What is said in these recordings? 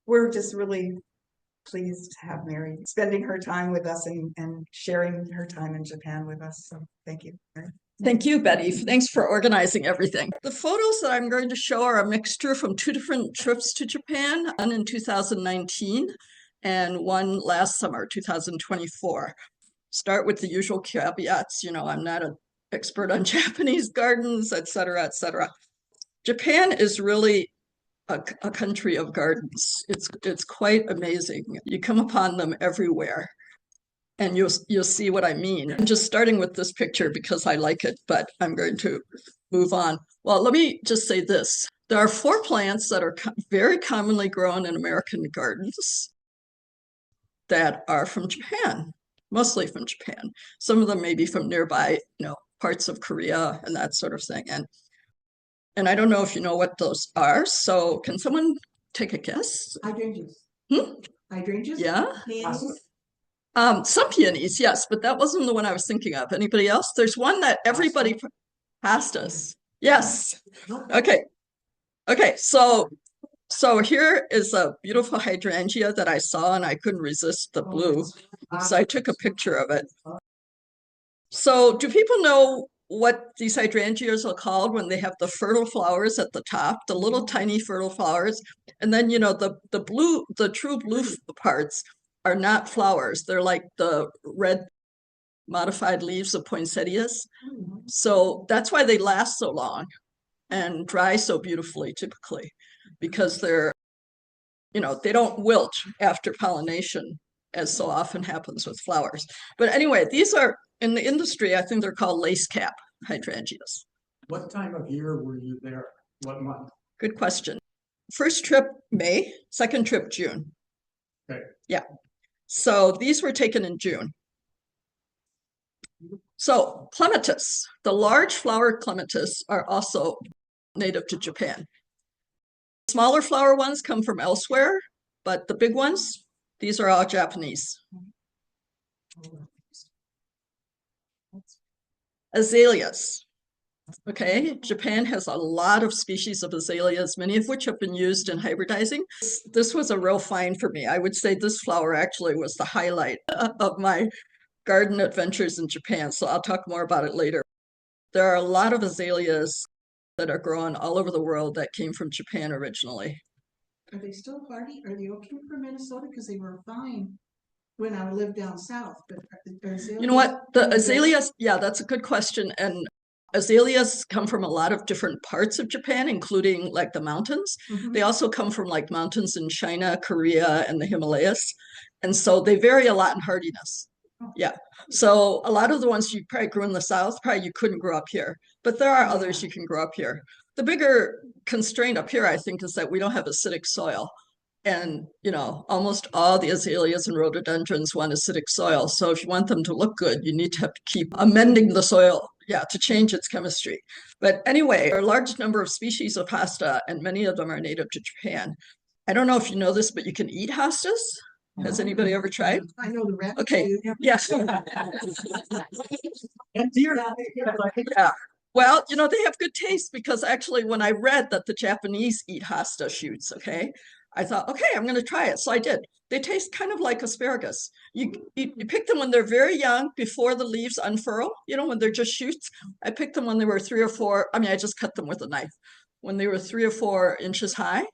we're just really pleased to have Mary spending her time with us and sharing her time in Japan with us. So thank you, Mary. Thank you, Betty. Thanks for organizing everything. The photos that I'm going to show are a mixture from 2 different trips to Japan, one in 2019 and one last summer, 2024. Start with the usual caveats. I'm not an expert on Japanese gardens, et cetera, et cetera. Japan is really a country of gardens. It's quite amazing. You come upon them everywhere. And you'll see what I mean. I'm just starting with this picture because I like it, but I'm going to move on. Well, let me just say this. There are 4 plants that are very commonly grown in American gardens that are from Japan, mostly from Japan. Some of them may be from nearby, parts of Korea and that sort of thing. And I don't know if you know what those are. So can someone take a guess? Hydrangeas. Hydrangeas? Yeah. Some peonies, yes, but that wasn't the one I was thinking of. Anybody else? There's one that everybody asked us. Yes. Okay. So here is a beautiful hydrangea that I saw and I couldn't resist the blue. So I took a picture of it. So do people know what these hydrangeas are called when they have the fertile flowers at the top, the little tiny fertile flowers? And then, the true blue parts are not flowers. They're like the red modified leaves of poinsettias. So that's why they last so long and dry so beautifully typically, because they're, they don't wilt after pollination as so often happens with flowers. But anyway, these are, in the industry, I think they're called lace cap hydrangeas. What time of year were you there? What month? Good question. First trip, May. Second trip, June. Okay. Yeah. So these were taken in June. So clematis, the large flower clematis are also native to Japan. Smaller flower ones come from elsewhere, but the big ones, these are all Japanese. Azaleas. Okay, Japan has a lot of species of azaleas, many of which have been used in hybridizing. This was a real find for me. I would say this flower actually was the highlight of my garden adventures in Japan, so I'll talk more about it later. There are a lot of azaleas that are grown all over the world that came from Japan originally. Are they still hardy? Are they okay for Minnesota? Because they were fine when I lived down south. But you know what? The azaleas, yeah, that's a good question. And azaleas come from a lot of different parts of Japan, including like the mountains. They also come from like mountains in China, Korea, and the Himalayas. And so they vary a lot in hardiness. Yeah. So a lot of the ones you probably grew in the south, probably you couldn't grow up here. But there are others you can grow up here. The bigger constraint up here, I think, is that we don't have acidic soil. And, almost all the azaleas and rhododendrons want acidic soil. So if you want them to look good, you need to have to keep amending the soil, to change its chemistry. But anyway, there are a large number of species of hosta, and many of them are native to Japan. I don't know if you know this, but you can eat hostas. Has anybody ever tried? I know the rabbit. Okay. Yes. Yeah. Well, they have good taste because actually when I read that the Japanese eat hosta shoots, I thought, okay, I'm going to try it. So I did. They taste kind of like asparagus. You pick them when they're very young, before the leaves unfurl, when they're just shoots. I picked them when they were 3 or 4. I just cut them with a knife when they were 3 or 4 inches high.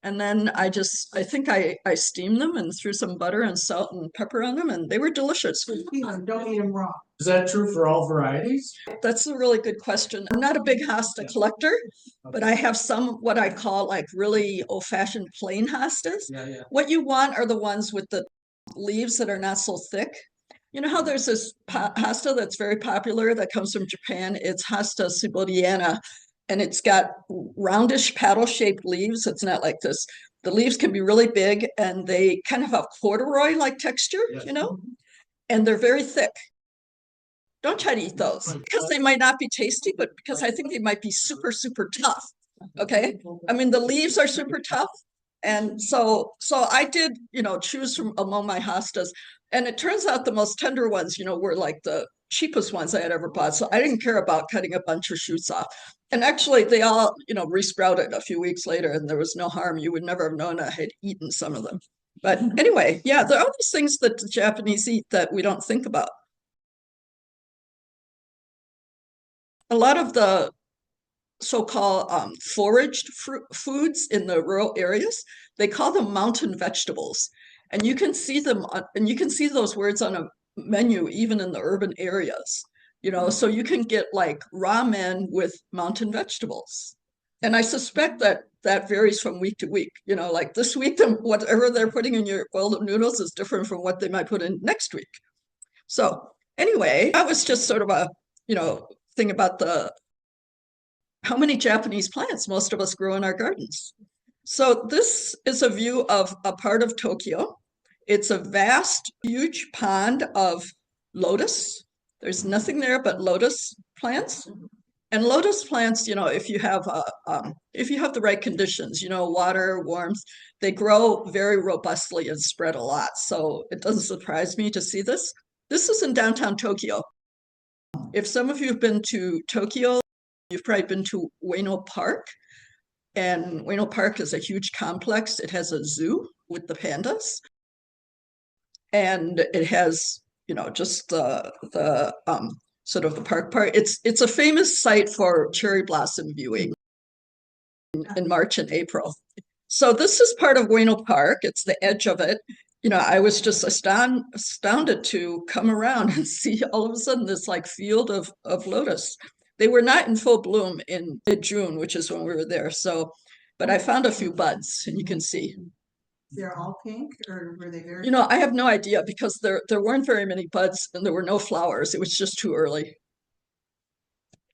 And then I think I steamed them and threw some butter and salt and pepper on them, and they were delicious. Don't eat them raw. Is that true for all varieties? That's a really good question. I'm not a big hosta collector, but I have some what I call like really old-fashioned plain hostas. Yeah. What you want are the ones with the leaves that are not so thick. You know how there's this hosta that's very popular that comes from Japan? It's hosta subodiana. And it's got roundish paddle-shaped leaves. It's not like this. The leaves can be really big, and they kind of have corduroy-like texture, and they're very thick. Don't try to eat those because they might not be tasty, but because I think they might be super, super tough. Okay. The leaves are super tough. And so I did, choose from among my hostas. And it turns out the most tender ones, were like the cheapest ones I had ever bought. So I didn't care about cutting a bunch of shoots off. And actually they all, resprouted a few weeks later and there was no harm. You would never have known I had eaten some of them. But anyway, yeah, there are these things that the Japanese eat that we don't think about. A lot of the so-called foraged foods in the rural areas, they call them mountain vegetables. And you can see them, and you can see those words on a menu even in the urban areas, so you can get like ramen with mountain vegetables. And I suspect that that varies from week to week, like this week, whatever they're putting in your bowl of noodles is different from what they might put in next week. So anyway, that was just sort of a, thing about how many Japanese plants most of us grow in our gardens. So this is a view of a part of Tokyo. It's a vast, huge pond of lotus. There's nothing there but lotus plants. And lotus plants, if you have the right conditions, water, warmth, they grow very robustly and spread a lot. So it doesn't surprise me to see this. This is in downtown Tokyo. If some of you have been to Tokyo, you've probably been to Ueno Park. And Ueno Park is a huge complex. It has a zoo with the pandas. And it has, just the sort of the park part. It's a famous site for cherry blossom viewing in March and April. So this is part of Ueno Park. It's the edge of it. I was just astounded to come around and see all of a sudden this like field of lotus. They were not in full bloom in mid-June, which is when we were there. So, but I found a few buds, and you can see. They're all pink, or were they very? I have no idea because there weren't very many buds and there were no flowers. It was just too early.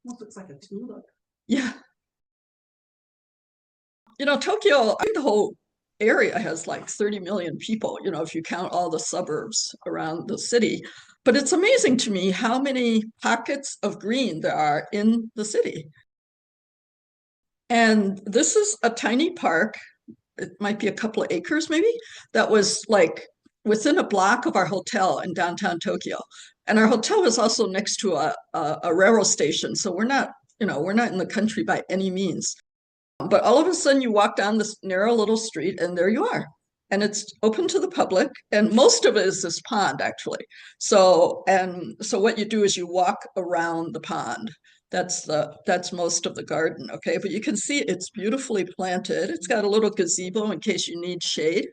Almost looks like a tulip. Yeah. Tokyo, I think the whole area has like 30 million people, if you count all the suburbs around the city. But it's amazing to me how many pockets of green there are in the city. And this is a tiny park. It might be a couple of acres maybe, that was like within a block of our hotel in downtown Tokyo. And our hotel was also next to a railroad station. So we're not in the country by any means. But all of a sudden you walk down this narrow little street and there you are. And it's open to the public. And most of it is this pond, actually. So what you do is you walk around the pond. That's most of the garden, okay? But you can see it's beautifully planted. It's got a little gazebo in case you need shade.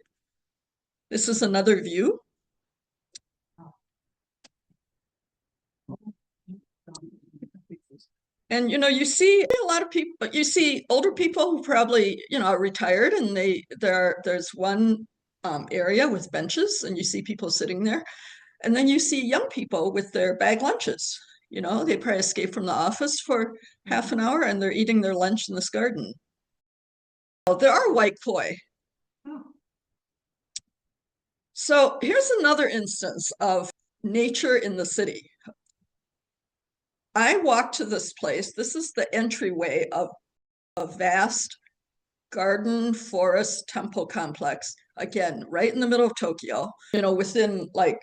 This is another view. And you see a lot of people, but you see older people who probably are retired, and there's one area with benches, and you see people sitting there, and then you see young people with their bag lunches. They probably escaped from the office for half an hour, and they're eating their lunch in this garden. There are white koi. So here's another instance of nature in the city. I walked to this place. This is the entryway of a vast garden, forest, temple complex. Again, right in the middle of Tokyo. Within like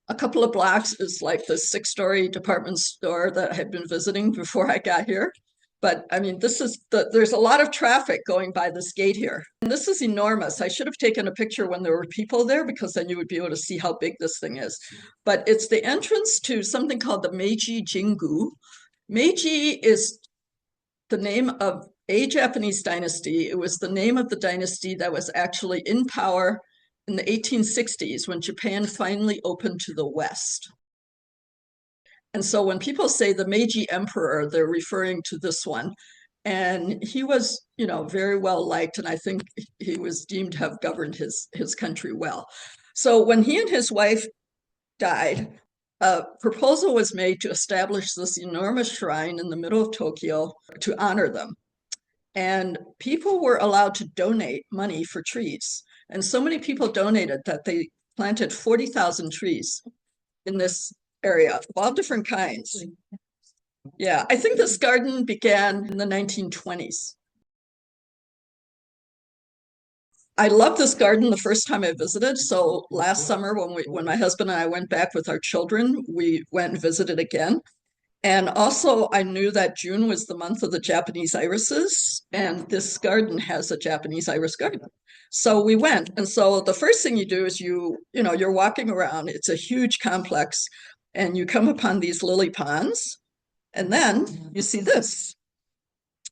a couple of blocks is like the 6-story department store that I had been visiting before I got here. But I mean, there's a lot of traffic going by this gate here. And this is enormous. I should have taken a picture when there were people there, because then you would be able to see how big this thing is. But it's the entrance to something called the Meiji Jingu. Meiji is the name of a Japanese dynasty. It was the name of the dynasty that was actually in power in the 1860s when Japan finally opened to the West. And so when people say the Meiji Emperor, they're referring to this one. And he was, very well liked, and I think he was deemed to have governed his country well. So when he and his wife died, a proposal was made to establish this enormous shrine in the middle of Tokyo to honor them. And people were allowed to donate money for trees. And so many people donated that they planted 40,000 trees in this area of all different kinds. Yeah, I think this garden began in the 1920s. I loved this garden the first time I visited. So last summer when my husband and I went back with our children, we went and visited again. And also I knew that June was the month of the Japanese irises, and this garden has a Japanese iris garden. So we went. And so the first thing you do is you're walking around. It's a huge complex, and you come upon these lily ponds, and then you see this.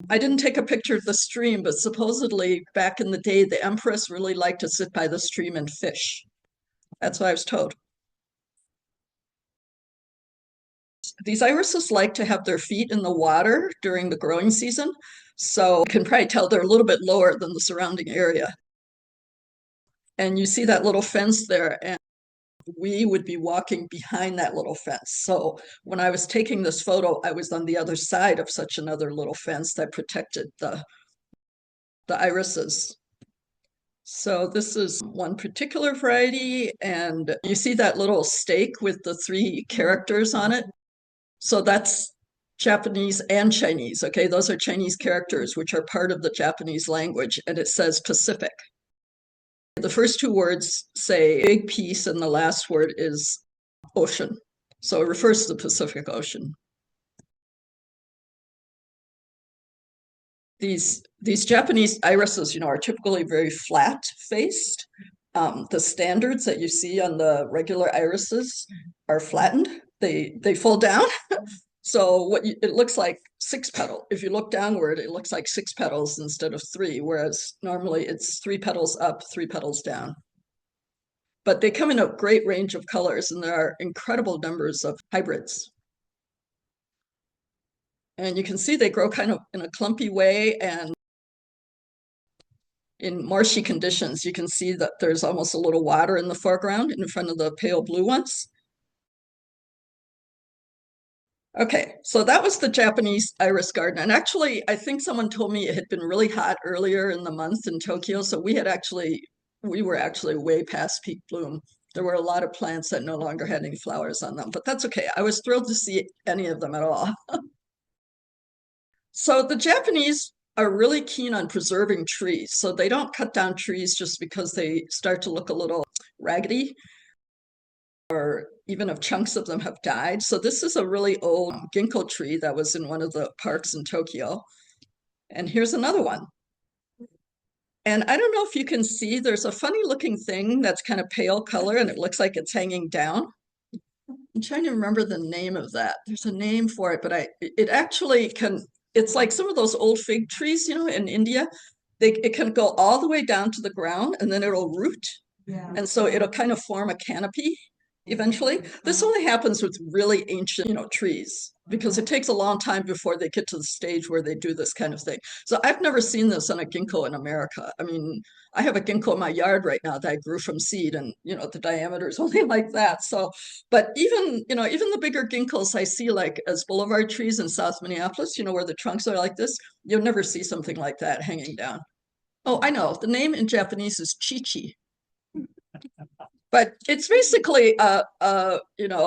I didn't take a picture of the stream, but supposedly back in the day, the empress really liked to sit by the stream and fish. That's what I was told. These irises like to have their feet in the water during the growing season. So you can probably tell they're a little bit lower than the surrounding area. And you see that little fence there, and we would be walking behind that little fence. So when I was taking this photo, I was on the other side of such another little fence that protected the irises. So this is one particular variety, and you see that little stake with the 3 characters on it. So that's Japanese and Chinese. Okay, those are Chinese characters, which are part of the Japanese language, and it says Pacific. The first 2 words say big piece, and the last word is ocean. So it refers to the Pacific Ocean. These Japanese irises, are typically very flat-faced. The standards that you see on the regular irises are flattened. They fall down. So it looks like 6 petals. If you look downward, it looks like 6 petals instead of 3, whereas normally it's 3 petals up, 3 petals down. But they come in a great range of colors, and there are incredible numbers of hybrids. And you can see they grow kind of in a clumpy way, and in marshy conditions, you can see that there's almost a little water in the foreground in front of the pale blue ones. Okay, so that was the Japanese iris garden. And actually, I think someone told me it had been really hot earlier in the month in Tokyo. So we were actually way past peak bloom. There were a lot of plants that no longer had any flowers on them, but that's okay. I was thrilled to see any of them at all. So the Japanese are really keen on preserving trees. So they don't cut down trees just because they start to look a little raggedy, or even if chunks of them have died. So this is a really old ginkgo tree that was in one of the parks in Tokyo. And here's another one. And I don't know if you can see, there's a funny looking thing that's kind of pale color, and it looks like it's hanging down. I'm trying to remember the name of that. There's a name for it, but it actually can, it's like some of those old fig trees, in India. It can go all the way down to the ground, and then it'll root. Yeah. And so it'll kind of form a canopy eventually. This only happens with really ancient, trees, because it takes a long time before they get to the stage where they do this kind of thing. So I've never seen this on a ginkgo in America. I mean, I have a ginkgo in my yard right now that I grew from seed, and the diameter is only like that. So, but even the bigger ginkgos I see, like as boulevard trees in South Minneapolis, where the trunks are like this, you'll never see something like that hanging down. Oh, I know. The name in Japanese is chichi. But it's basically a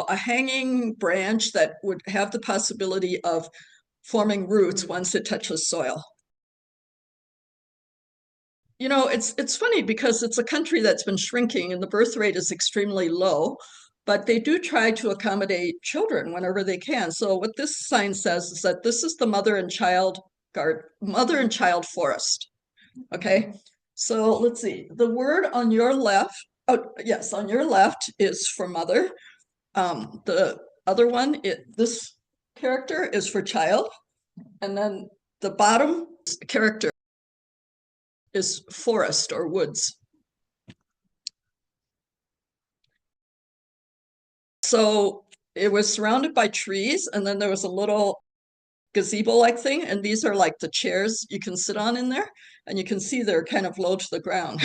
hanging branch that would have the possibility of forming roots once it touches soil. It's funny because it's a country that's been shrinking and the birth rate is extremely low, but they do try to accommodate children whenever they can. So what this sign says is that this is the mother and child forest. Okay, so let's see. The word on your left. Oh, yes, on your left is for mother. The other one, this character is for child. And then the bottom character is forest or woods. So it was surrounded by trees, and then there was a little gazebo-like thing, and these are like the chairs you can sit on in there, and you can see they're kind of low to the ground.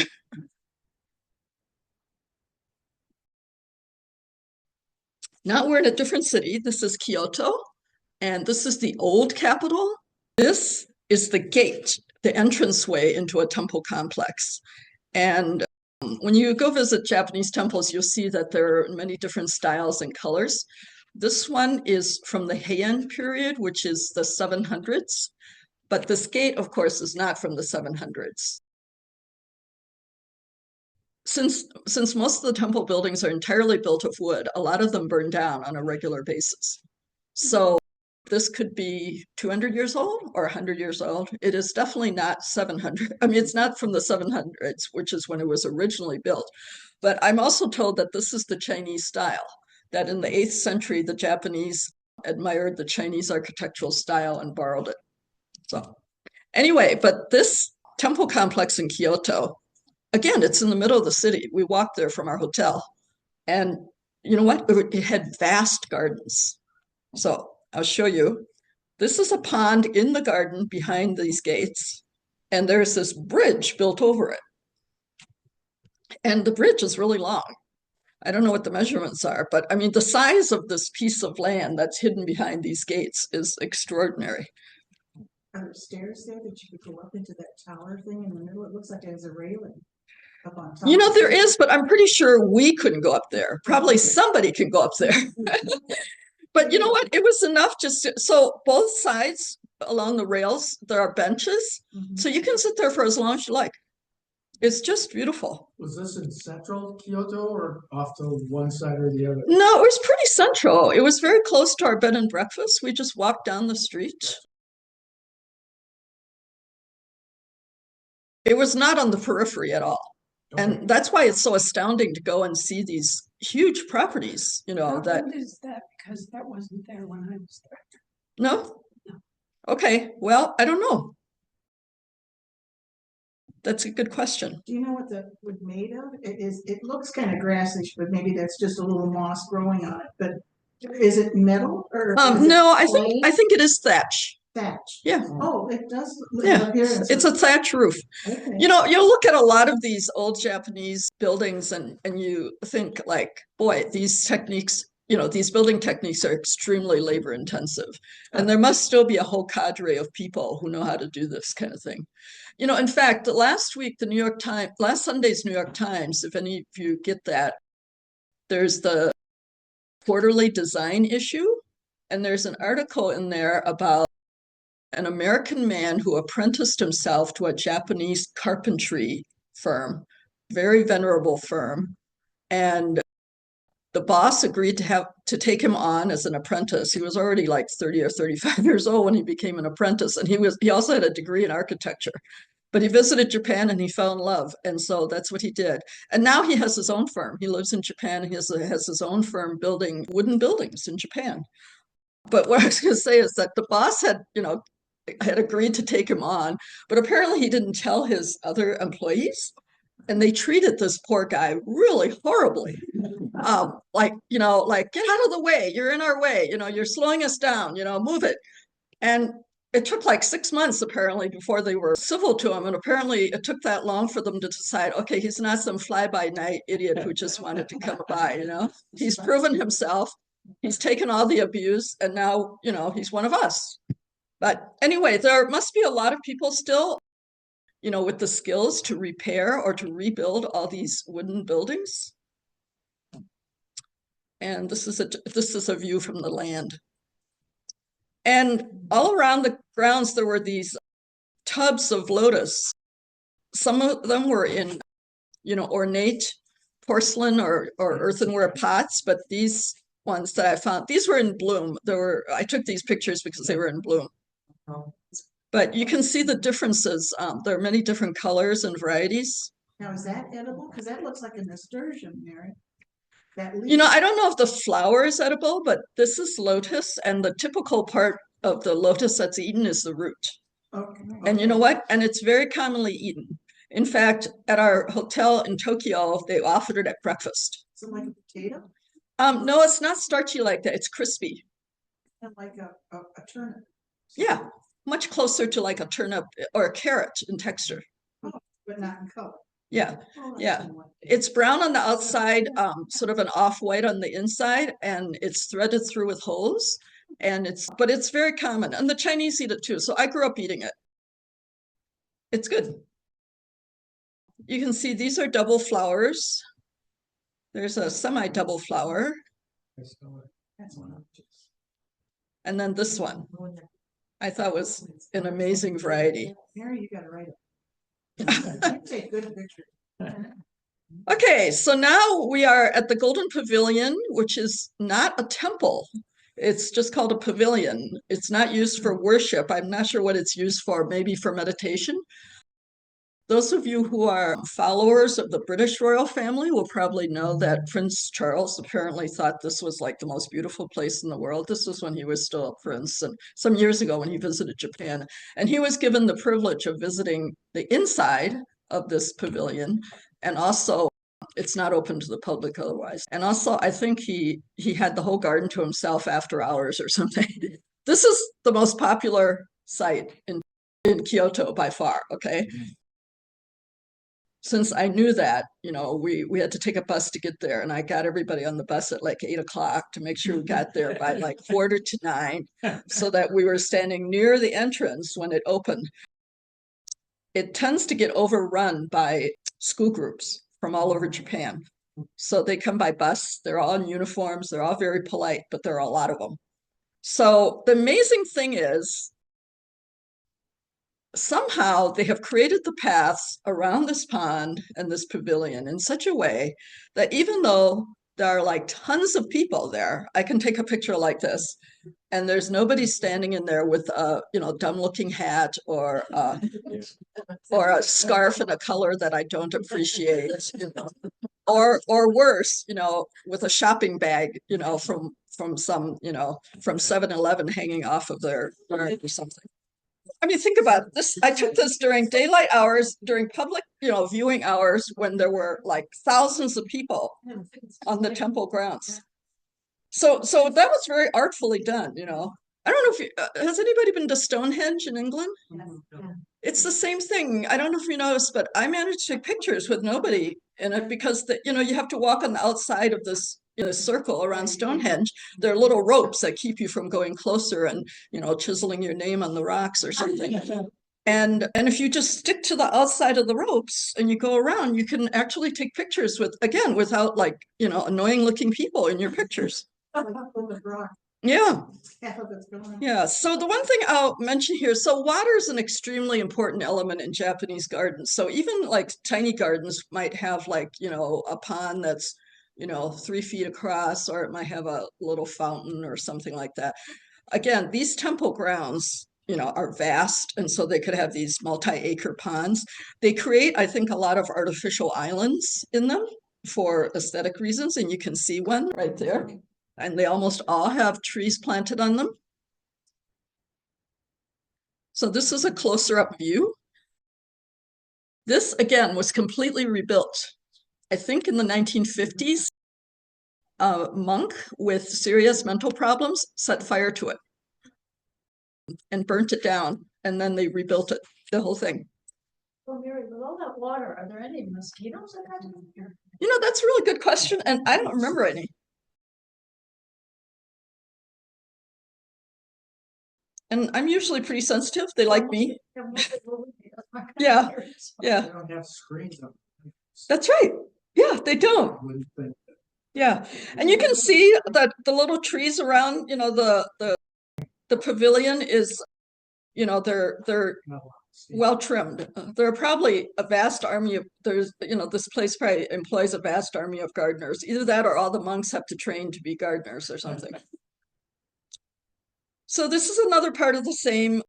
Now we're in a different city. This is Kyoto, and this is the old capital. This is the gate, the entranceway into a temple complex. And when you go visit Japanese temples, you'll see that there are many different styles and colors. This one is from the Heian period, which is the 700s. But this gate, of course, is not from the 700s. since most of the temple buildings are entirely built of wood, a lot of them burn down on a regular basis. So this could be 200 years old or 100 years old. It is definitely not 700. I mean, it's not from the 700s, which is when it was originally built. But I'm also told that this is the Chinese style, that in the 8th century, the Japanese admired the Chinese architectural style and borrowed it. So anyway, but this temple complex in Kyoto, again, it's in the middle of the city. We walked there from our hotel. And you know what? It had vast gardens. So I'll show you. This is a pond in the garden behind these gates. And there's this bridge built over it. And the bridge is really long. I don't know what the measurements are, but I mean, the size of this piece of land that's hidden behind these gates is extraordinary. Are there stairs there that you could go up into that tower thing in the middle? It looks like it has a railing up on top. You know, there is, but I'm pretty sure we couldn't go up there. Probably somebody can go up there. But you know what? It was enough just to, so both sides along the rails, there are benches. So you can sit there for as long as you like. It's just beautiful. Was this in central Kyoto or off to one side or the other? No, it was pretty central. It was very close to our bed and breakfast. We just walked down the street. It was not on the periphery at all. Okay. And that's why it's so astounding to go and see these huge properties, you know, that. How old is that? Because that wasn't there when I was there. No? Okay, well, I don't know. That's a good question. Do you know what the wood made of? It looks kind of grassish, but maybe that's just a little moss growing on it. But is it metal or is it No, I clay? think it is thatch. Thatch? Yeah. Oh, it does. Yeah, it's a thatch roof. Okay. You know, you look at a lot of these old Japanese buildings and you think like, boy, these techniques, you know, these building techniques are extremely labor intensive. And there must still be a whole cadre of people who know how to do this kind of thing. You know, in fact, last week, last Sunday's New York Times, if any of you get that, there's the quarterly design issue. And there's an article in there about an American man who apprenticed himself to a Japanese carpentry firm, very venerable firm. And the boss agreed to take him on as an apprentice. He was already like 30 or 35 years old when he became an apprentice. And he also had a degree in architecture. But he visited Japan and he fell in love. And so that's what he did. And now he has his own firm. He lives in Japan. He has his own firm building wooden buildings in Japan. But what I was going to say is that the boss had agreed to take him on, but apparently he didn't tell his other employees. And they treated this poor guy really horribly. Like, get out of the way. You're in our way. You're slowing us down, move it. And it took like 6 months, apparently, before they were civil to him. And apparently it took that long for them to decide, okay, he's not some fly-by-night idiot who just wanted to come by, He's proven himself. He's taken all the abuse. And now, he's one of us. But anyway, there must be a lot of people still, with the skills to repair or to rebuild all these wooden buildings. And this is a view from the land. And all around the grounds, there were these tubs of lotus. Some of them were in, ornate porcelain or earthenware pots, but these ones that I found, these were in bloom. I took these pictures because they were in bloom. But you can see the differences. There are many different colors and varieties. Now, is that edible? Because that looks like a nasturtium, Mary. I don't know if the flower is edible, but this is lotus, and the typical part of the lotus that's eaten is the root. Okay. And you know what? And it's very commonly eaten. In fact, at our hotel in Tokyo, they offered it at breakfast. So like a potato? No, it's not starchy like that. It's crispy. And like a turnip? Yeah, much closer to like a turnip or a carrot in texture. Oh, but not in color. Yeah, Oh, yeah. It's brown on the outside, sort of an off-white on the inside, and it's threaded through with holes. But it's very common, and the Chinese eat it too. So I grew up eating it. It's good. You can see these are double flowers. There's a semi-double flower. That's one of them. And then this one, I thought was an amazing variety. Mary, you got to write it. Take good pictures. Okay, so now we are at the Golden Pavilion, which is not a temple. It's just called a pavilion. It's not used for worship. I'm not sure what it's used for, maybe for meditation. Those of you who are followers of the British royal family will probably know that Prince Charles apparently thought this was like the most beautiful place in the world. This was when he was still a prince, and some years ago when he visited Japan. And he was given the privilege of visiting the inside of this pavilion, and also it's not open to the public otherwise. And also, I think he had the whole garden to himself after hours or something. This is the most popular site in Kyoto by far, okay? Since I knew that, you know, we had to take a bus to get there, and I got everybody on the bus at like 8 o'clock to make sure we got there by like 8:45, so that we were standing near the entrance when it opened. It tends to get overrun by school groups from all over Japan. So they come by bus, they're all in uniforms, they're all very polite, but there are a lot of them. So the amazing thing is, somehow they have created the paths around this pond and this pavilion in such a way that even though there are like tons of people there, I can take a picture like this, and there's nobody standing in there with a, you know, dumb looking hat or a scarf in a color that I don't appreciate, you know, or worse, you know, with a shopping bag, you know, from some, you know, from 7-Eleven hanging off of their arm or something. I mean, think about this. I took this during daylight hours, during public, you know, viewing hours, when there were like thousands of people on the temple grounds. So that was very artfully done, you know. I don't know if you, has anybody been to Stonehenge in England? It's the same thing. I don't know if you noticed, but I managed to take pictures with nobody in it because you know, you have to walk on the outside of this, in a circle around Stonehenge. There are little ropes that keep you from going closer and, you know, chiseling your name on the rocks or something. And if you just stick to the outside of the ropes and you go around, you can actually take pictures with, again, without like, you know, annoying looking people in your pictures. Yeah. Yeah. So the one thing I'll mention here, so water is an extremely important element in Japanese gardens. So even like tiny gardens might have like, you know, a pond that's, you know, 3 feet across, or it might have a little fountain or something like that. Again, these temple grounds, you know, are vast, and so they could have these multi-acre ponds. They create, I think, a lot of artificial islands in them for aesthetic reasons, and you can see one right there. And they almost all have trees planted on them. So this is a closer up view. This, again, was completely rebuilt. I think in the 1950s, a monk with serious mental problems set fire to it and burnt it down, and then they rebuilt it, the whole thing. Well, Mary, with all that water, are there any mosquitoes in that here? You know, that's a really good question, and I don't remember any. And I'm usually pretty sensitive. They like me. Yeah, yeah. They don't have screens up. That's right. Yeah, they don't. Yeah, and you can see that the little trees around, you know, the pavilion is, you know, they're well trimmed. There are probably a vast army of, there's, you know, this place probably employs a vast army of gardeners. Either that or all the monks have to train to be gardeners or something. So this is another part of the same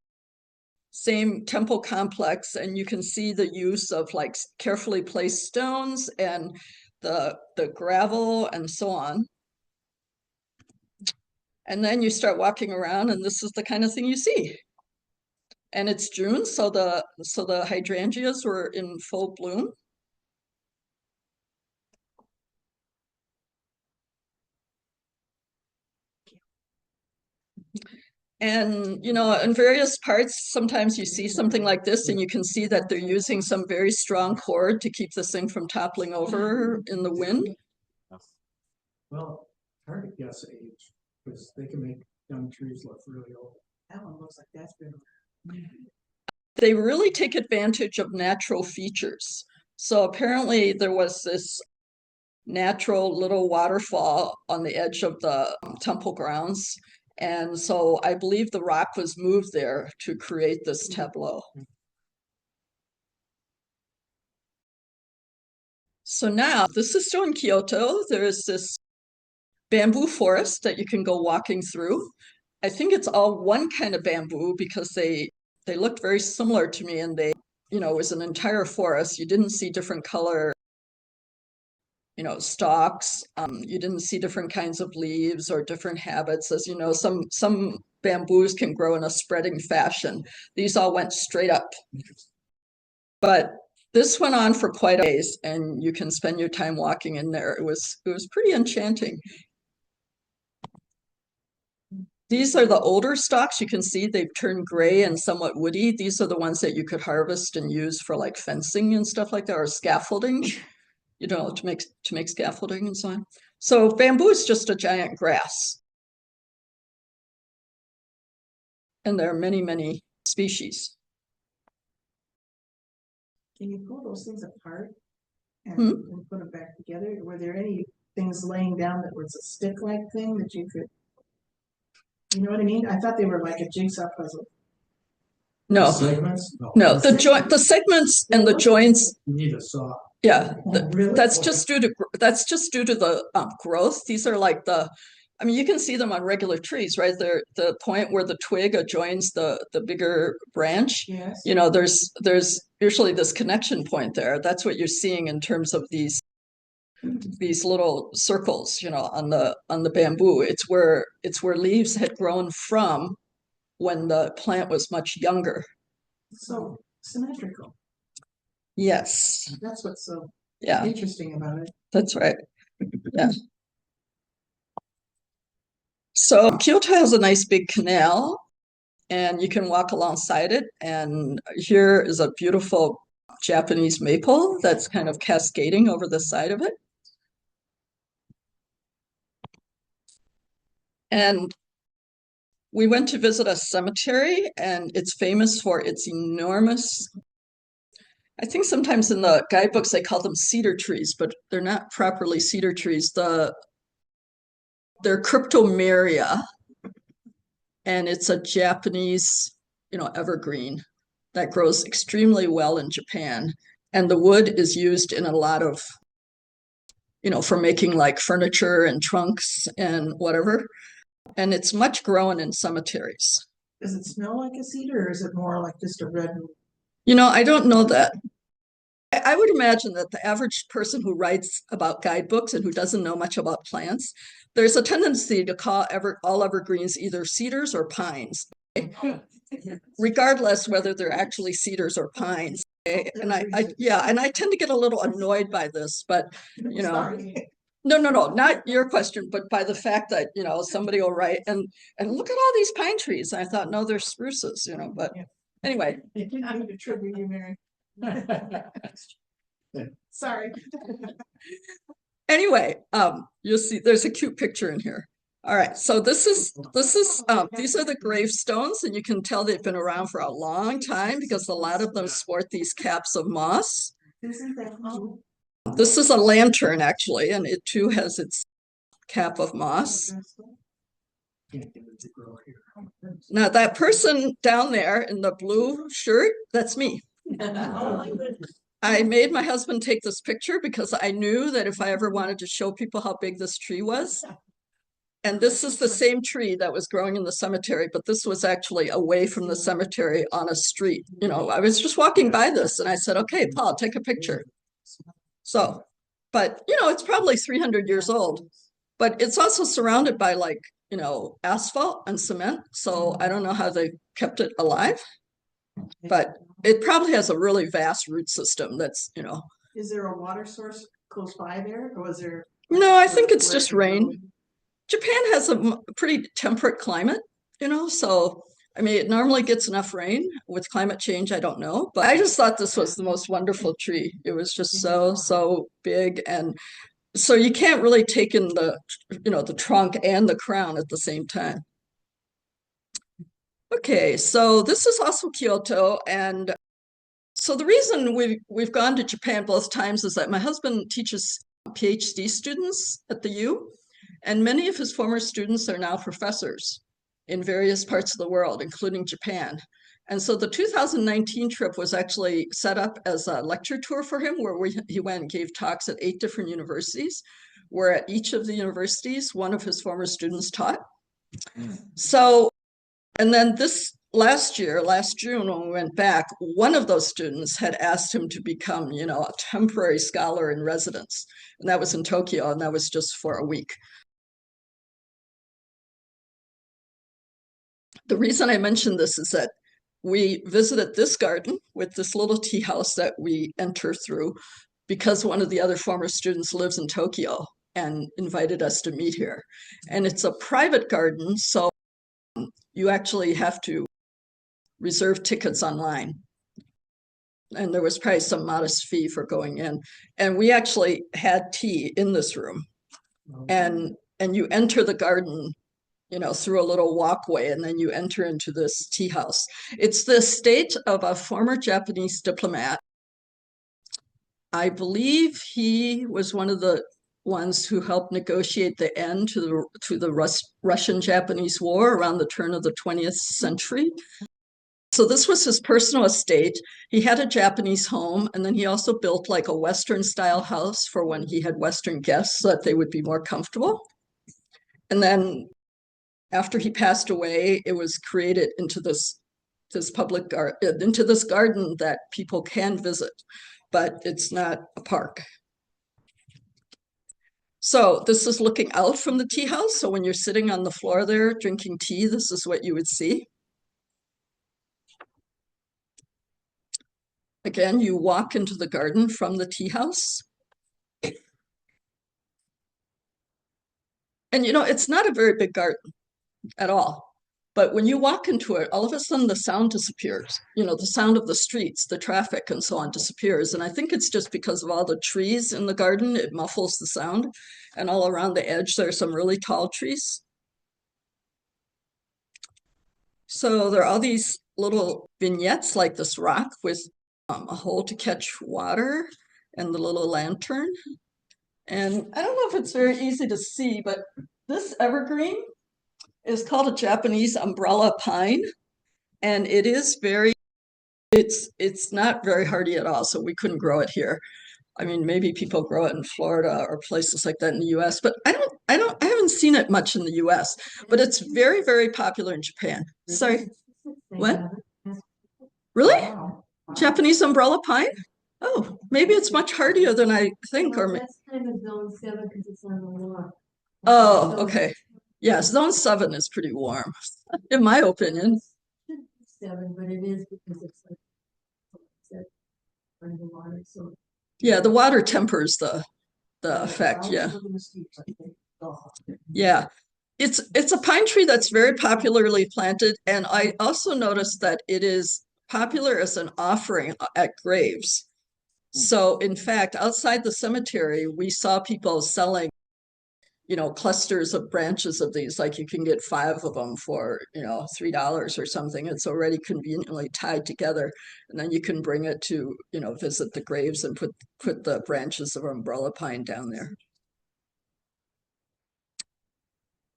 temple complex, and you can see the use of like carefully placed stones and the gravel and so on. And then you start walking around, and this is the kind of thing you see. And it's June, so the hydrangeas were in full bloom. And, you know, in various parts, sometimes you see something like this and you can see that they're using some very strong cord to keep this thing from toppling over in the wind. Well, hard to guess age, because they can make young trees look really old. That one looks like that's been. They really take advantage of natural features. So apparently there was this natural little waterfall on the edge of the temple grounds. And so I believe the rock was moved there to create this tableau. So now this is still in Kyoto. There is this bamboo forest that you can go walking through. I think it's all one kind of bamboo because they looked very similar to me, and it was an entire forest. You didn't see different color, stalks. You didn't see different kinds of leaves or different habits. As you know, some bamboos can grow in a spreading fashion. These all went straight up. But this went on for quite a ways, and you can spend your time walking in there. It was pretty enchanting. These are the older stalks. You can see they've turned gray and somewhat woody. These are the ones that you could harvest and use for like fencing and stuff like that, or scaffolding, to make scaffolding and so on. So bamboo is just a giant grass. And there are many, many species. Can you pull those things apart and, Hmm? and put them back together? Were there any things laying down that was a stick-like thing that you could, you know what I mean? I thought they were like a jigsaw puzzle. No, Segments? no, the segments and the joints, You need a saw. yeah, Really? that's just due to the growth. These are like you can see them on regular trees, right? They're the point where the twig adjoins the bigger branch. Yes. There's usually this connection point there. That's what you're seeing in terms of these little circles, on the bamboo. It's where leaves had grown from when the plant was much younger. So symmetrical. Yes. That's what's so Yeah, interesting about it. that's right. Yeah. So Kyoto has a nice big canal, and you can walk alongside it. And here is a beautiful Japanese maple that's kind of cascading over the side of it. And we went to visit a cemetery, and it's famous for its enormous, I think sometimes in the guidebooks they call them cedar trees, but they're not properly cedar trees. They're cryptomeria, and it's a Japanese, evergreen that grows extremely well in Japan. And the wood is used in a lot of, for making like furniture and trunks and whatever. And it's much grown in cemeteries. Does it smell like a cedar, or is it more like just a red? I don't know that. I would imagine that the average person who writes about guidebooks and who doesn't know much about plants, there's a tendency to call all evergreens either cedars or pines, regardless whether they're actually cedars or pines. And I tend to get a little annoyed by this, but Sorry. No, not your question, but by the fact that, somebody will write and look at all these pine trees. I thought, no, they're spruces, but anyway. I didn't mean to trigger you, Mary. Sorry. Anyway, you'll see there's a cute picture in here. All right, so these are the gravestones, and you can tell they've been around for a long time because a lot of them sport these caps of moss. Isn't that cool? This is a lantern, actually, and it too has its cap of moss. Now, that person down there in the blue shirt, that's me. I made my husband take this picture because I knew that if I ever wanted to show people how big this tree was. And this is the same tree that was growing in the cemetery, but this was actually away from the cemetery on a street. I was just walking by this and I said, okay, Paul, take a picture. So, but, it's probably 300 years old, but it's also surrounded by like, asphalt and cement. So I don't know how they kept it alive, but it probably has a really vast root system that's, Is there a water source close by there, or was there? No, I think it's where just it rain. grow? Japan has a pretty temperate climate, so it normally gets enough rain. With climate change, I don't know, but I just thought this was the most wonderful tree. It was just so big, and so you can't really take in the trunk and the crown at the same time. Okay, so this is also Kyoto, and so the reason we've gone to Japan both times is that my husband teaches PhD students at the U, and many of his former students are now professors in various parts of the world, including Japan. And so the 2019 trip was actually set up as a lecture tour for him, where he went and gave talks at 8 different universities, where at each of the universities, one of his former students taught. So, and then this last June, when we went back, one of those students had asked him to become, a temporary scholar in residence. And that was in Tokyo, and that was just for a week. The reason I mentioned this is that we visited this garden with this little tea house that we enter through because one of the other former students lives in Tokyo and invited us to meet here. And it's a private garden, so you actually have to reserve tickets online. And there was probably some modest fee for going in. And we actually had tea in this room. And you enter the garden, through a little walkway, and then you enter into this tea house. It's the estate of a former Japanese diplomat. I believe he was one of the ones who helped negotiate the end to the Russian-Japanese War around the turn of the 20th century. So this was his personal estate. He had a Japanese home, and then he also built like a Western-style house for when he had Western guests so that they would be more comfortable. And then after he passed away, it was created into this public garden, into this garden that people can visit, but it's not a park. So this is looking out from the tea house. So when you're sitting on the floor there drinking tea, this is what you would see. Again, you walk into the garden from the tea house. And it's not a very big garden at all. But when you walk into it, all of a sudden the sound disappears. The sound of the streets, the traffic and so on disappears. And I think it's just because of all the trees in the garden, it muffles the sound. And all around the edge, there are some really tall trees. So there are all these little vignettes like this rock with a hole to catch water and the little lantern. And I don't know if it's very easy to see, but this evergreen is called a Japanese umbrella pine, and it's not very hardy at all, so we couldn't grow it here. I mean, maybe people grow it in Florida or places like that in the US, but I haven't seen it much in the US, but it's very, very popular in Japan. Sorry, what? Really? Wow. Japanese umbrella pine? Oh, maybe it's much hardier than I think, or That's kind of zone 7 because it's on the water. oh, okay. Yeah, zone 7 is pretty warm, in my opinion. 7, but it is because it's like under the water. So Yeah, the water tempers the effect. Yeah. Yeah. It's a pine tree that's very popularly planted, and I also noticed that it is popular as an offering at graves. So in fact, outside the cemetery, we saw people selling clusters of branches of these, like you can get 5 of them for, $3 or something. It's already conveniently tied together. And then you can bring it to, visit the graves and put the branches of umbrella pine down there.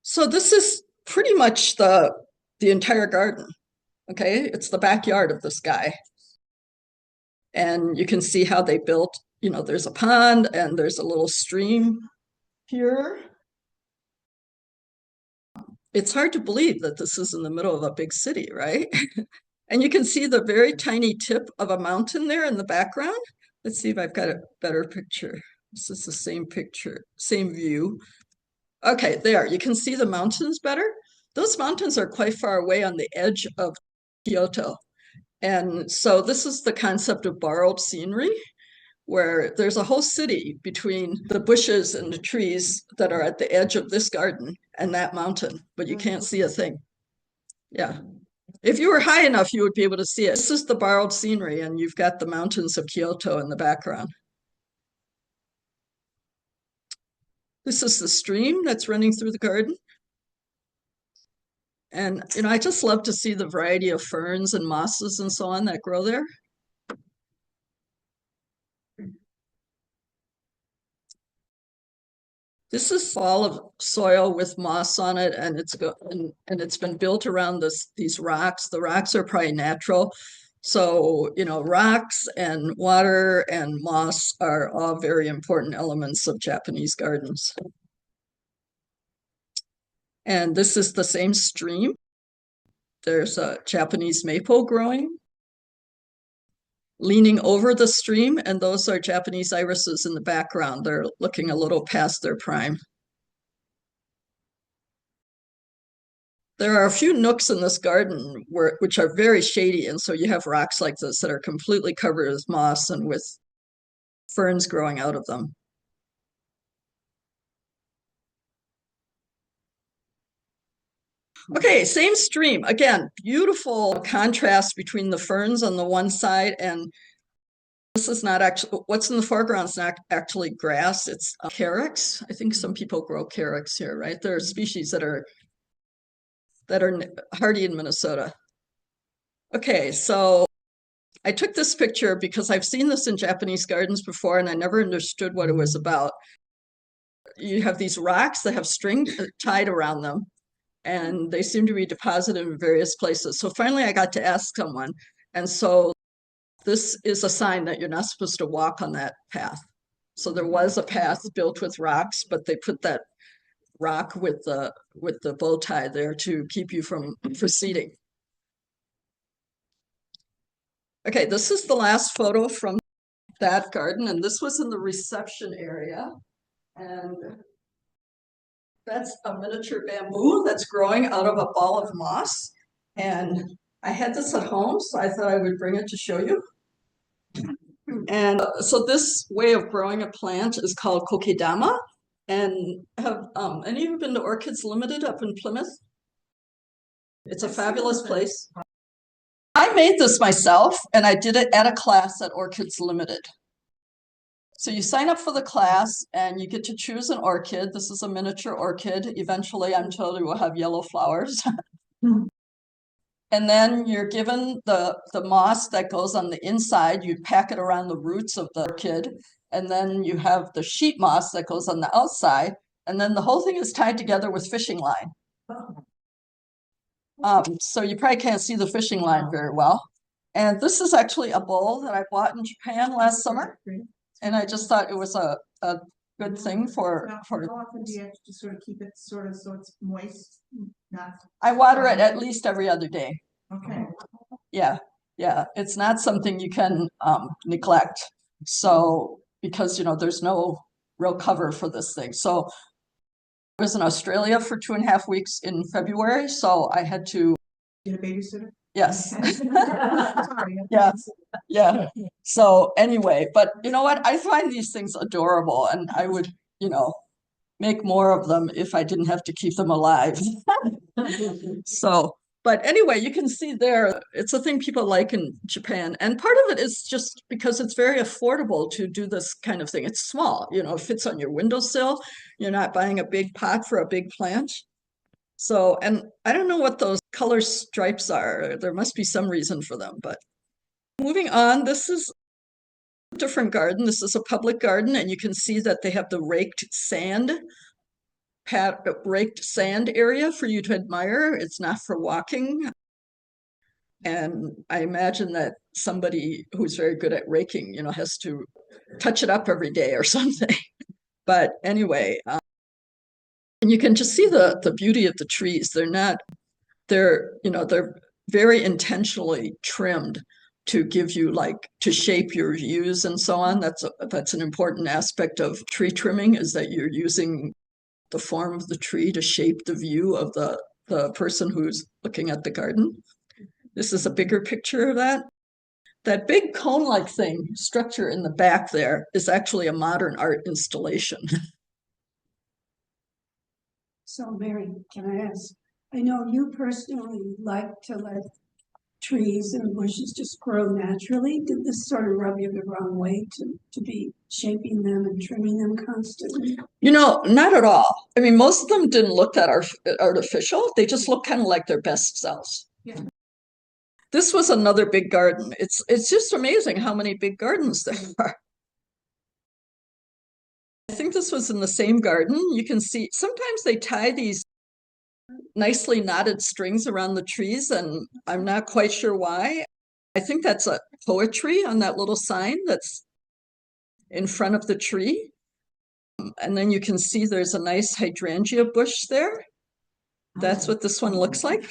So this is pretty much the entire garden. Okay, it's the backyard of this guy. And you can see how they built, there's a pond and there's a little stream here. It's hard to believe that this is in the middle of a big city, right? And you can see the very tiny tip of a mountain there in the background. Let's see if I've got a better picture. This is the same picture, same view. Okay, there, you can see the mountains better. Those mountains are quite far away on the edge of Kyoto. And so this is the concept of borrowed scenery, where there's a whole city between the bushes and the trees that are at the edge of this garden and that mountain, but you can't see a thing. Yeah. If you were high enough, you would be able to see it. This is the borrowed scenery, and you've got the mountains of Kyoto in the background. This is the stream that's running through the garden. And, I just love to see the variety of ferns and mosses and so on that grow there. This is all of soil with moss on it, and it's been built around these rocks. The rocks are probably natural. So, rocks and water and moss are all very important elements of Japanese gardens. And this is the same stream. There's a Japanese maple growing, leaning over the stream, and those are Japanese irises in the background. They're looking a little past their prime. There are a few nooks in this garden which are very shady, and so you have rocks like this that are completely covered with moss and with ferns growing out of them. Okay, same stream. Again, beautiful contrast between the ferns on the one side, and this is not actually, what's in the foreground is not actually grass, it's carex. I think some people grow carex here, right? There are species that are hardy in Minnesota. Okay, so I took this picture because I've seen this in Japanese gardens before and I never understood what it was about. You have these rocks that have string tied around them and they seem to be deposited in various places. So finally I got to ask someone. And so this is a sign that you're not supposed to walk on that path. So there was a path built with rocks, but they put that rock with the bow tie there to keep you from proceeding. Okay, this is the last photo from that garden, and this was in the reception area. And that's a miniature bamboo that's growing out of a ball of moss. And I had this at home, so I thought I would bring it to show you. And so this way of growing a plant is called kokedama. And have any of you been to Orchids Limited up in Plymouth? It's a fabulous place. I made this myself, and I did it at a class at Orchids Limited. So you sign up for the class, and you get to choose an orchid. This is a miniature orchid. Eventually, I'm told it will have yellow flowers. And then you're given the moss that goes on the inside. You pack it around the roots of the orchid. And then you have the sheet moss that goes on the outside. And then the whole thing is tied together with fishing line. So you probably can't see the fishing line very well. And this is actually a bowl that I bought in Japan last summer. And I just thought it was a good thing for. How often do you have to sort of keep it so it's moist? I water it at least every other day. Okay. Yeah, it's not something you can neglect. So because there's no real cover for this thing. So I was in Australia for 2.5 weeks in February, so I had to get a babysitter. Yes. Sorry. Yeah. So anyway, but you know what? I find these things adorable, and I would, make more of them if I didn't have to keep them alive. So, but anyway, you can see there, it's a thing people like in Japan. And part of it is just because it's very affordable to do this kind of thing. It's small, it fits on your windowsill. You're not buying a big pot for a big plant. So, and I don't know what those color stripes are. There must be some reason for them, but moving on, this is a different garden. This is a public garden, and you can see that they have the raked sand area for you to admire. It's not for walking. And I imagine that somebody who's very good at raking, has to touch it up every day or something. But anyway, and you can just see the beauty of the trees. They're very intentionally trimmed to give you to shape your views and so on. That's an important aspect of tree trimming, is that you're using the form of the tree to shape the view of the person who's looking at the garden. This is a bigger picture of that. That big cone-like structure in the back there is actually a modern art installation. So Mary, can I ask, I know you personally like to let trees and bushes just grow naturally. Did this sort of rub you the wrong way to be shaping them and trimming them constantly? Not at all. I mean, most of them didn't look that artificial. They just look kind of like their best selves. Yeah. This was another big garden. It's just amazing how many big gardens there are. I think this was in the same garden. You can see sometimes they tie these nicely knotted strings around the trees, and I'm not quite sure why. I think that's a poetry on that little sign that's in front of the tree. And then you can see there's a nice hydrangea bush there. That's what this one looks like,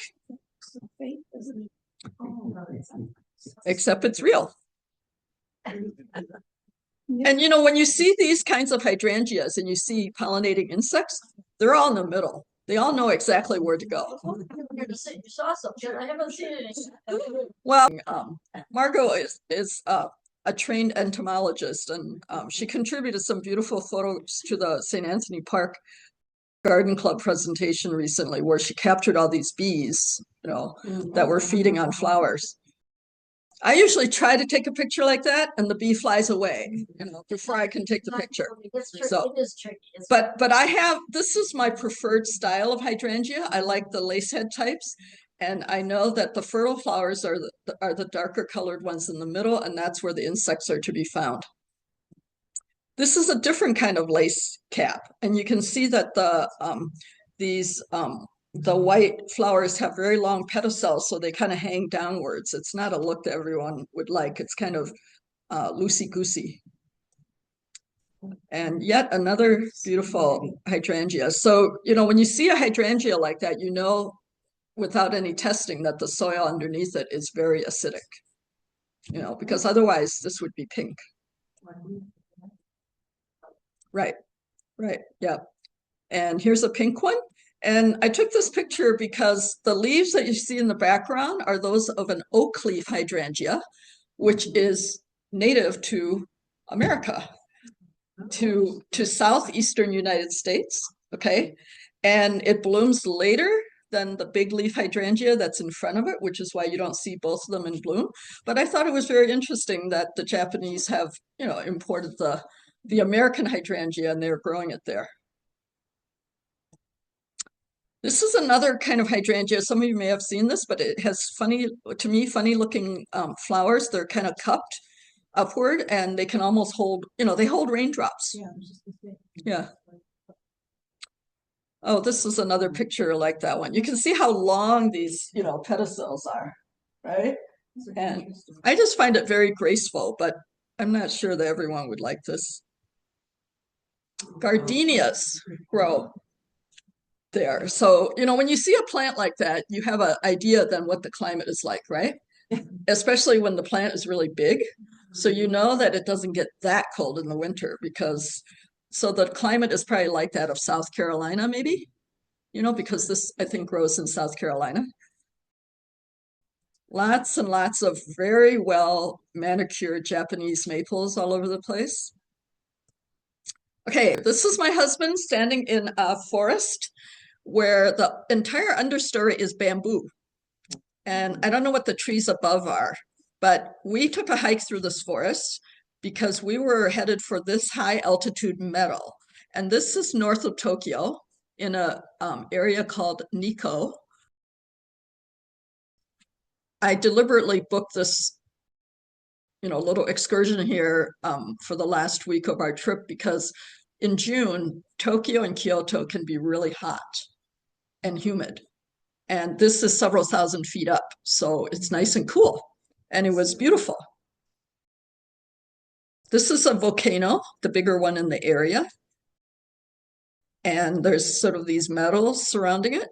Fake, isn't it? except it's real. And you know, when you see these kinds of hydrangeas and you see pollinating insects, they're all in the middle. They all know exactly where to go. You saw something, I haven't seen it. Well, Margot is a trained entomologist, and she contributed some beautiful photos to the St. Anthony Park Garden Club presentation recently, where she captured all these bees, you know, that were feeding on flowers. I usually try to take a picture like that, and the bee flies away, you know, before I can take the picture. So, it is tricky. but I have, this is my preferred style of hydrangea. I like the lacehead types, and I know that the fertile flowers are the darker colored ones in the middle, and that's where the insects are to be found. This is a different kind of lace cap, and you can see that the white flowers have very long pedicels, so they kind of hang downwards. It's not a look that everyone would like. It's kind of loosey-goosey. And yet another beautiful hydrangea. So, you know, when you see a hydrangea like that, you know, without any testing, that the soil underneath it is very acidic, you know, because otherwise this would be pink. Right, right, yeah. And here's a pink one. And I took this picture because the leaves that you see in the background are those of an oak leaf hydrangea, which is native to America, to southeastern United States, okay? And it blooms later than the big leaf hydrangea that's in front of it, which is why you don't see both of them in bloom. But I thought it was very interesting that the Japanese have, you know, imported the American hydrangea and they're growing it there. This is another kind of hydrangea. Some of you may have seen this, but it has funny looking flowers. They're kind of cupped upward, and they can almost hold, you know, they hold raindrops. Yeah. Oh, this is another picture like that one. You can see how long these, you know, pedicels are, right? And I just find it very graceful, but I'm not sure that everyone would like this. Gardenias grow there. So, you know, when you see a plant like that, you have an idea then what the climate is like, right? Especially when the plant is really big. So you know that it doesn't get that cold in the winter because, so the climate is probably like that of South Carolina, maybe, you know, because this, I think, grows in South Carolina. Lots and lots of very well manicured Japanese maples all over the place. Okay, this is my husband standing in a forest where the entire understory is bamboo. And I don't know what the trees above are, but we took a hike through this forest because we were headed for this high altitude meadow. And this is north of Tokyo in a area called Nikko. I deliberately booked this, you know, little excursion here for the last week of our trip because in June, Tokyo and Kyoto can be really hot and humid. And this is several thousand feet up, so it's nice and cool. And it was beautiful. This is a volcano, the bigger one in the area. And there's sort of these meadows surrounding it.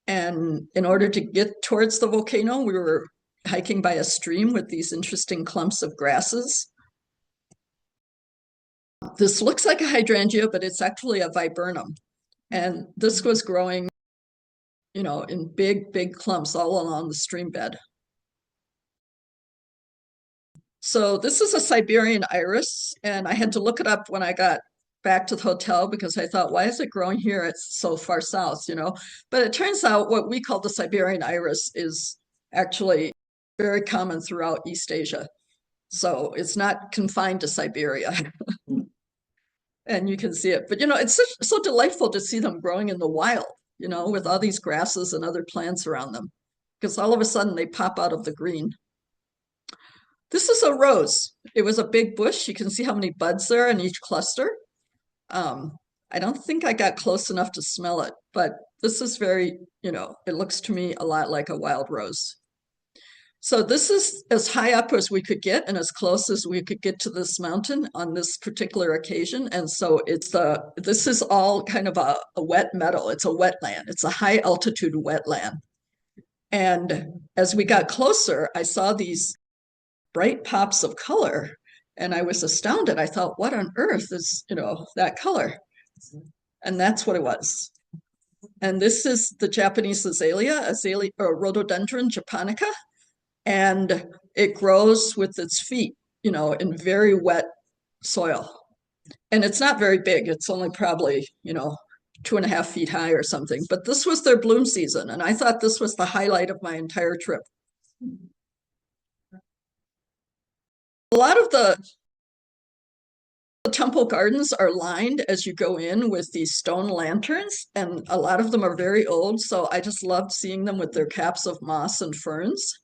And in order to get towards the volcano, we were hiking by a stream with these interesting clumps of grasses. This looks like a hydrangea, but it's actually a viburnum. And this was growing, you know, in big, big clumps all along the stream bed. So this is a Siberian iris, and I had to look it up when I got back to the hotel because I thought, why is it growing here? It's so far south, you know? But it turns out what we call the Siberian iris is actually very common throughout East Asia. So it's not confined to Siberia. And you can see it. But, you know, it's so delightful to see them growing in the wild, you know, with all these grasses and other plants around them, because all of a sudden they pop out of the green. This is a rose. It was a big bush. You can see how many buds there are in each cluster. I don't think I got close enough to smell it, but this is very, it looks to me a lot like a wild rose. So this is as high up as we could get and as close as we could get to this mountain on this particular occasion. And so this is all kind of a wet meadow. It's a wetland. It's a high altitude wetland. And as we got closer, I saw these bright pops of color and I was astounded. I thought, what on earth is, that color? And that's what it was. And this is the Japanese Azelea or Rhododendron japonica. And it grows with its feet, in very wet soil. And it's not very big. It's only probably, 2.5 feet high or something. But this was their bloom season. And I thought this was the highlight of my entire trip. A lot of the temple gardens are lined as you go in with these stone lanterns. And a lot of them are very old. So I just loved seeing them with their caps of moss and ferns.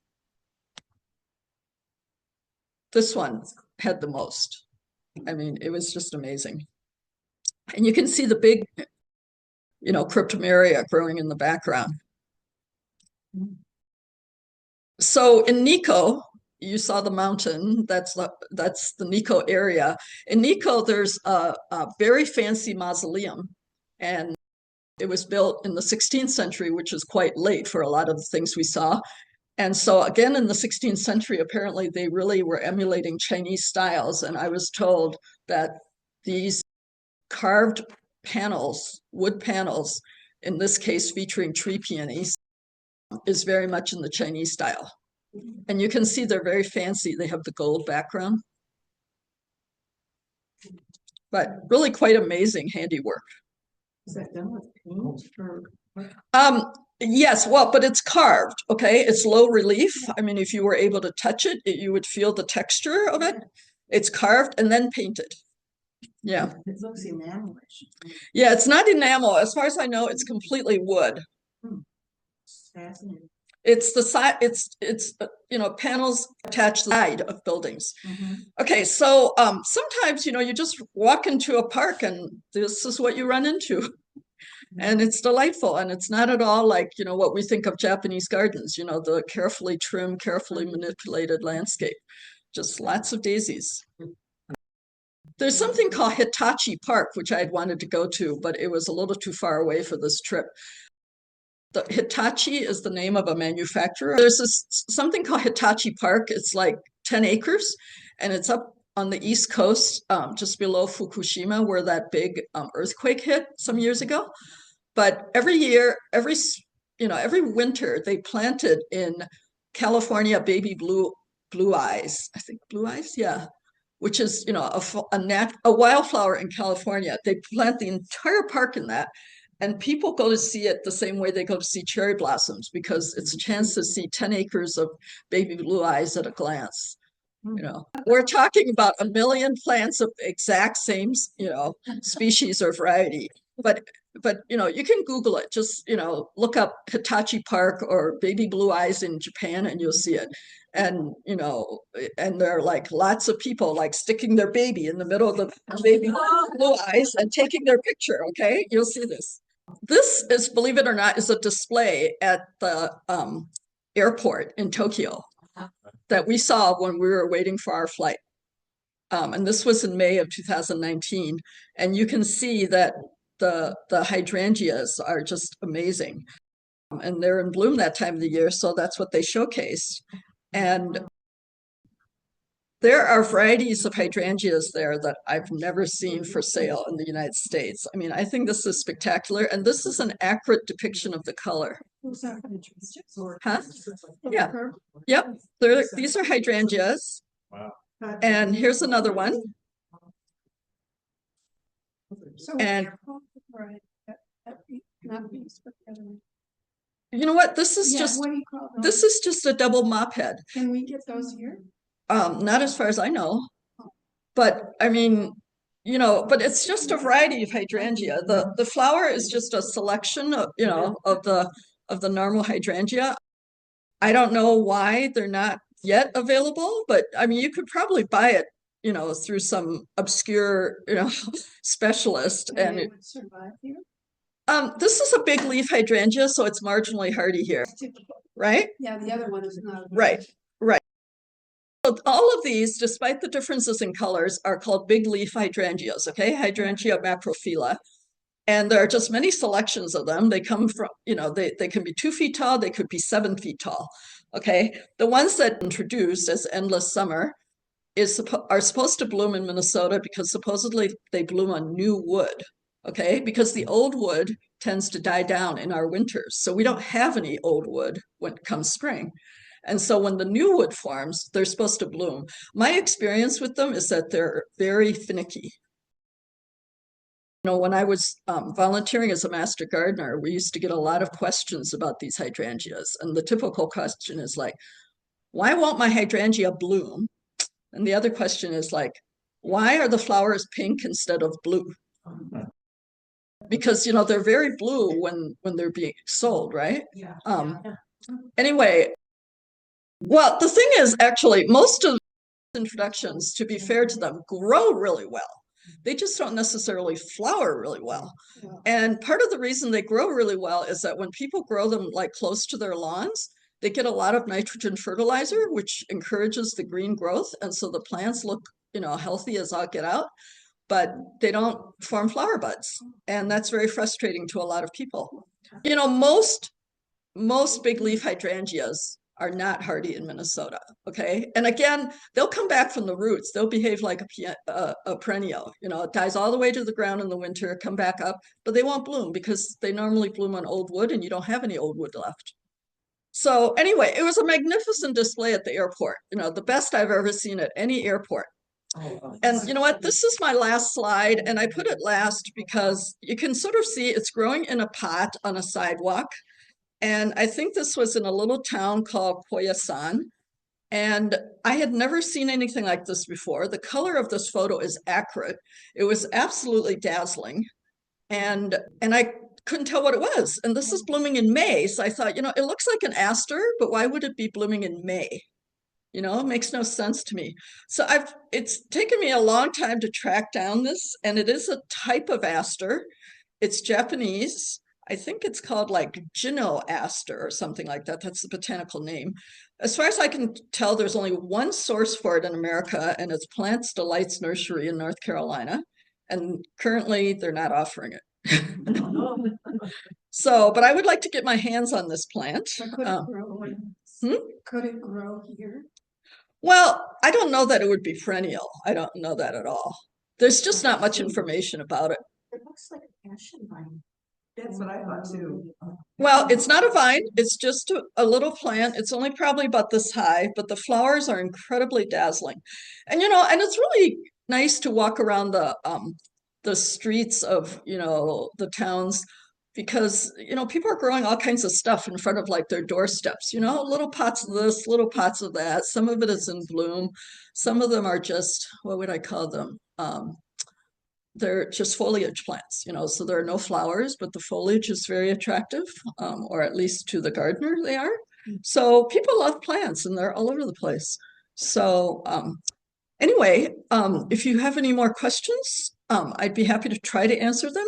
This one had the most. I mean, it was just amazing. And you can see the big, cryptomeria growing in the background. So in Nikko, you saw the mountain, that's the Nikko area. In Nikko, there's a very fancy mausoleum. And it was built in the 16th century, which is quite late for a lot of the things we saw. And so again, in the 16th century, apparently they really were emulating Chinese styles. And I was told that these carved panels, wood panels, in this case featuring tree peonies, is very much in the Chinese style. And you can see they're very fancy. They have the gold background. But really quite amazing handiwork. Is that done with paint or? Yes, well, but it's carved, okay? It's low relief. I mean, if you were able to touch it, you would feel the texture of it. It's carved and then painted. Yeah. It looks enamelish. Yeah, it's not enamel. As far as I know, it's completely wood. It's fascinating. It's the side, it's panels attached to the side of buildings. Okay, so sometimes, you just walk into a park and this is what you run into. And it's delightful. And it's not at all like, what we think of Japanese gardens, the carefully trimmed, carefully manipulated landscape. Just lots of daisies. There's something called Hitachi Park, which I had wanted to go to, but it was a little too far away for this trip. The Hitachi is the name of a manufacturer. There's something called Hitachi Park. It's like 10 acres, and it's up on the East Coast, just below Fukushima, where that big earthquake hit some years ago. But every year, every winter, they planted in California baby blue eyes. I think blue eyes, yeah, which is a wildflower in California. They plant the entire park in that, and people go to see it the same way they go to see cherry blossoms because it's a chance to see 10 acres of baby blue eyes at a glance. We're talking about 1 million plants of exact same, species or variety. But you can Google it. Just, look up Hitachi Park or baby blue eyes in Japan and you'll see it. And, and there are like lots of people like sticking their baby in the middle of the baby blue eyes and taking their picture. Okay, you'll see this. This is, believe it or not, is a display at the airport in Tokyo that we saw when we were waiting for our flight. And this was in May of 2019. And you can see that the hydrangeas are just amazing. And they're in bloom that time of the year, so that's what they showcased. And there are varieties of hydrangeas there that I've never seen for sale in the United States. I mean, I think this is spectacular. And this is an accurate depiction of the color. Huh? Yeah. Yep. These are hydrangeas. Wow. And here's another one. And you know what? This is just a double mop head. Can we get those here? Not as far as I know. But I mean, but it's just a variety of hydrangea. The flower is just a selection of, of the normal hydrangea. I don't know why they're not yet available, but I mean, you could probably buy it you know, through some obscure, you know, specialist. And And they would survive here? this is a big leaf hydrangea, so it's marginally hardy here, It's typical. right? Yeah, the other one is not. Right, right. So all of these, despite the differences in colors, are called big leaf hydrangeas, okay? Hydrangea macrophylla. And there are just many selections of them. They come from, you know, they can be 2 feet tall, they could be 7 feet tall, okay? The ones that introduced as endless summer are supposed to bloom in Minnesota because supposedly they bloom on new wood, okay? Because the old wood tends to die down in our winters. So we don't have any old wood when it comes spring. And so when the new wood forms, they're supposed to bloom. My experience with them is that they're very finicky. You know, when I was volunteering as a master gardener, we used to get a lot of questions about these hydrangeas. And the typical question is like, why won't my hydrangea bloom? And the other question is like, why are the flowers pink instead of blue? Because, you know, they're very blue when they're being sold, right? Yeah. Anyway, well, the thing is, actually, most of the introductions, to be fair to them, grow really well. They just don't necessarily flower really well. Yeah. And part of the reason they grow really well is that when people grow them like close to their lawns, they get a lot of nitrogen fertilizer, which encourages the green growth. And so the plants look, you know, healthy as all get out, but they don't form flower buds. And that's very frustrating to a lot of people. You know, most big leaf hydrangeas are not hardy in Minnesota, okay? And again, they'll come back from the roots. They'll behave like a perennial, you know, it dies all the way to the ground in the winter, come back up, but they won't bloom because they normally bloom on old wood and you don't have any old wood left. So anyway, it was a magnificent display at the airport, you know, the best I've ever seen at any airport. And you know what, this is my last slide, and I put it last because you can sort of see it's growing in a pot on a sidewalk. And I think this was in a little town called Koyasan. And I had never seen anything like this before. The color of this photo is accurate. It was absolutely dazzling. And I couldn't tell what it was. And this is blooming in May. So I thought, you know, it looks like an aster, but why would it be blooming in May? You know, it makes no sense to me. So it's taken me a long time to track down this, and it is a type of aster. It's Japanese. I think it's called like Gino aster or something like that. That's the botanical name. As far as I can tell, there's only one source for it in America, and it's Plants Delights Nursery in North Carolina. And currently they're not offering it. So, but I would like to get my hands on this plant. But could it grow? Could it grow here? Well, I don't know that it would be perennial. I don't know that at all. There's just not much information about it. It looks like a passion vine. That's what I thought too. Well, it's not a vine. It's just a little plant. It's only probably about this high, but the flowers are incredibly dazzling. And, you know, and it's really nice to walk around the streets of, you know, the towns, because, you know, people are growing all kinds of stuff in front of like their doorsteps, you know, little pots of this, little pots of that. Some of it is in bloom. Some of them are just, what would I call them? They're just foliage plants, you know, so there are no flowers, but the foliage is very attractive, or at least to the gardener they are. So people love plants and they're all over the place. So anyway, if you have any more questions, I'd be happy to try to answer them.